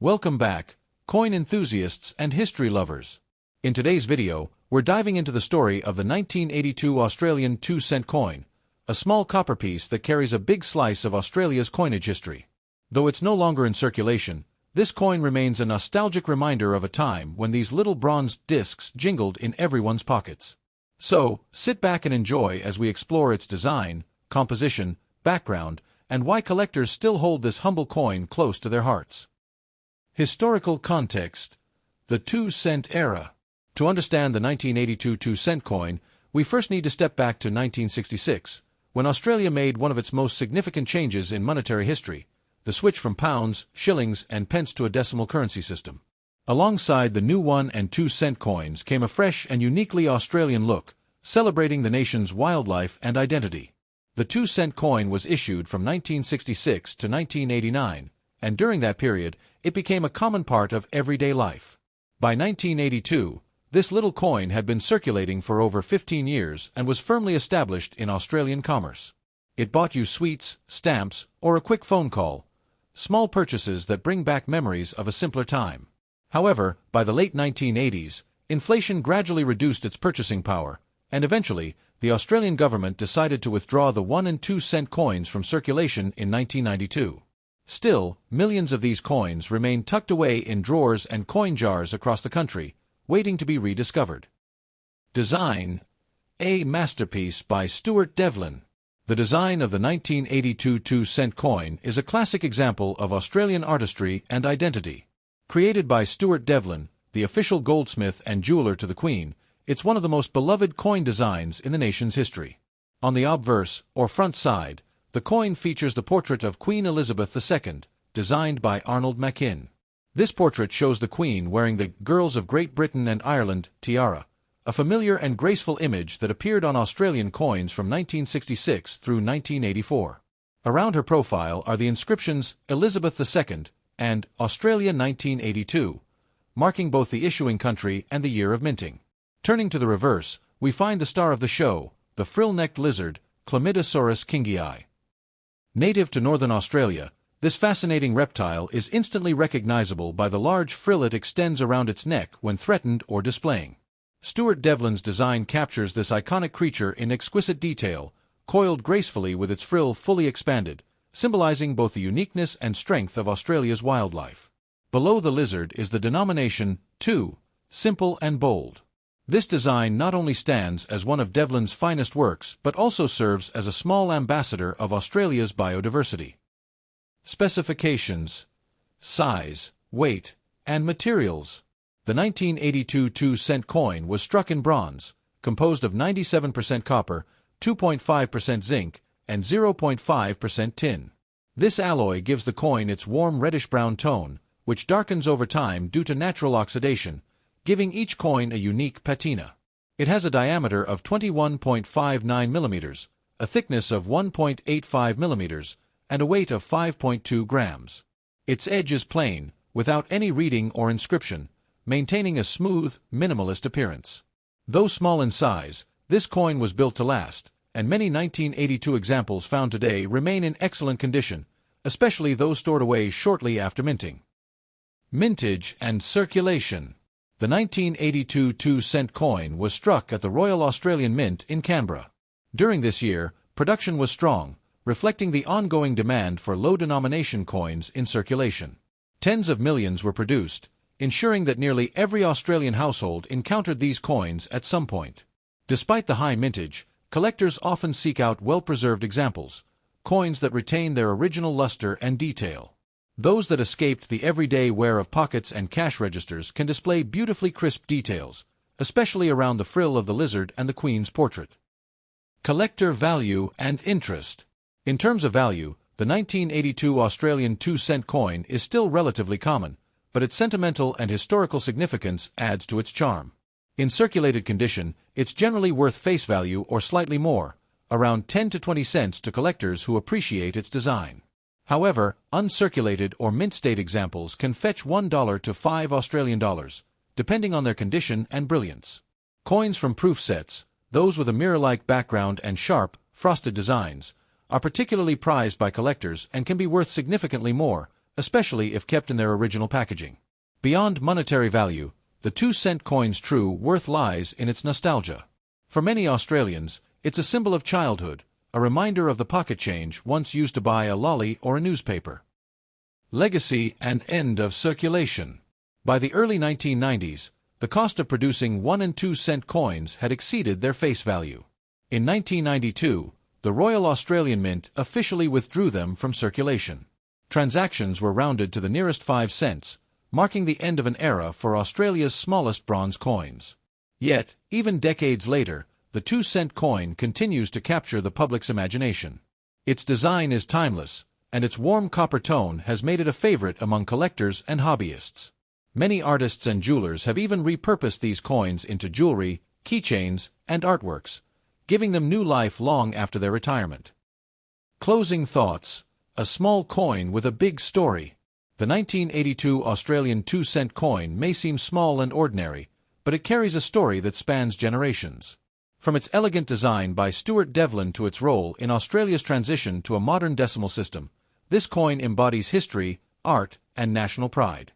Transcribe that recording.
Welcome back, coin enthusiasts and history lovers. In today's video, we're diving into the story of the 1982 Australian 2-cent coin, a small copper piece that carries a big slice of Australia's coinage history. Though it's no longer in circulation, this coin remains a nostalgic reminder of a time when these little bronze discs jingled in everyone's pockets. So, sit back and enjoy as we explore its design, composition, background, and why collectors still hold this humble coin close to their hearts. Historical context: the 2-cent era. To understand the 1982 2-cent coin, we first need to step back to 1966, when Australia made one of its most significant changes in monetary history, the switch from pounds, shillings, and pence to a decimal currency system. Alongside the new 1 and 2-cent coins came a fresh and uniquely Australian look, celebrating the nation's wildlife and identity. The 2-cent coin was issued from 1966 to 1989, and during that period, it became a common part of everyday life. By 1982, this little coin had been circulating for over 15 years and was firmly established in Australian commerce. It bought you sweets, stamps, or a quick phone call, small purchases that bring back memories of a simpler time. However, by the late 1980s, inflation gradually reduced its purchasing power, and eventually, the Australian government decided to withdraw the 1 and 2-cent coins from circulation in 1992. Still, millions of these coins remain tucked away in drawers and coin jars across the country, waiting to be rediscovered. Design: a masterpiece by Stuart Devlin. The design of the 1982 2-cent coin is a classic example of Australian artistry and identity. Created by Stuart Devlin, the official goldsmith and jeweler to the Queen, it's one of the most beloved coin designs in the nation's history. On the obverse, or front side, the coin features the portrait of Queen Elizabeth II, designed by Arnold Machin. This portrait shows the Queen wearing the Girls of Great Britain and Ireland tiara, a familiar and graceful image that appeared on Australian coins from 1966 through 1984. Around her profile are the inscriptions Elizabeth II and Australia 1982, marking both the issuing country and the year of minting. Turning to the reverse, we find the star of the show, the frill-necked lizard, Chlamydosaurus kingii. Native to northern Australia, this fascinating reptile is instantly recognizable by the large frill it extends around its neck when threatened or displaying. Stuart Devlin's design captures this iconic creature in exquisite detail, coiled gracefully with its frill fully expanded, symbolizing both the uniqueness and strength of Australia's wildlife. Below the lizard is the denomination 2, simple and bold. This design not only stands as one of Devlin's finest works but also serves as a small ambassador of Australia's biodiversity. Specifications: size, weight, and materials. The 1982 2-cent coin was struck in bronze, composed of 97% copper, 2.5% zinc, and 0.5% tin. This alloy gives the coin its warm reddish-brown tone, which darkens over time due to natural oxidation, giving each coin a unique patina. It has a diameter of 21.59 millimeters, a thickness of 1.85 millimeters, and a weight of 5.2 grams. Its edge is plain, without any reading or inscription, maintaining a smooth, minimalist appearance. Though small in size, this coin was built to last, and many 1982 examples found today remain in excellent condition, especially those stored away shortly after minting. Mintage and circulation. The 1982 2-cent coin was struck at the Royal Australian Mint in Canberra. During this year, production was strong, reflecting the ongoing demand for low-denomination coins in circulation. Tens of millions were produced, ensuring that nearly every Australian household encountered these coins at some point. Despite the high mintage, collectors often seek out well-preserved examples, coins that retain their original luster and detail. Those that escaped the everyday wear of pockets and cash registers can display beautifully crisp details, especially around the frill of the lizard and the Queen's portrait. Collector value and interest. In terms of value, the 1982 Australian 2-cent coin is still relatively common, but its sentimental and historical significance adds to its charm. In circulated condition, it's generally worth face value or slightly more, around 10 to 20 cents to collectors who appreciate its design. However, uncirculated or mint-state examples can fetch $1 to $5 depending on their condition and brilliance. Coins from proof sets, those with a mirror-like background and sharp, frosted designs, are particularly prized by collectors and can be worth significantly more, especially if kept in their original packaging. Beyond monetary value, the 2-cent coin's true worth lies in its nostalgia. For many Australians, it's a symbol of childhood, a reminder of the pocket change once used to buy a lolly or a newspaper. Legacy and end of circulation. By the early 1990s, the cost of producing 1 and 2 cent coins had exceeded their face value. In 1992, the Royal Australian Mint officially withdrew them from circulation. Transactions were rounded to the nearest 5 cents, marking the end of an era for Australia's smallest bronze coins. Yet, even decades later, the 2-cent coin continues to capture the public's imagination. Its design is timeless, and its warm copper tone has made it a favorite among collectors and hobbyists. Many artists and jewelers have even repurposed these coins into jewelry, keychains, and artworks, giving them new life long after their retirement. Closing thoughts. A small coin with a big story. The 1982 Australian 2-cent coin may seem small and ordinary, but it carries a story that spans generations. From its elegant design by Stuart Devlin to its role in Australia's transition to a modern decimal system, this coin embodies history, art, and national pride.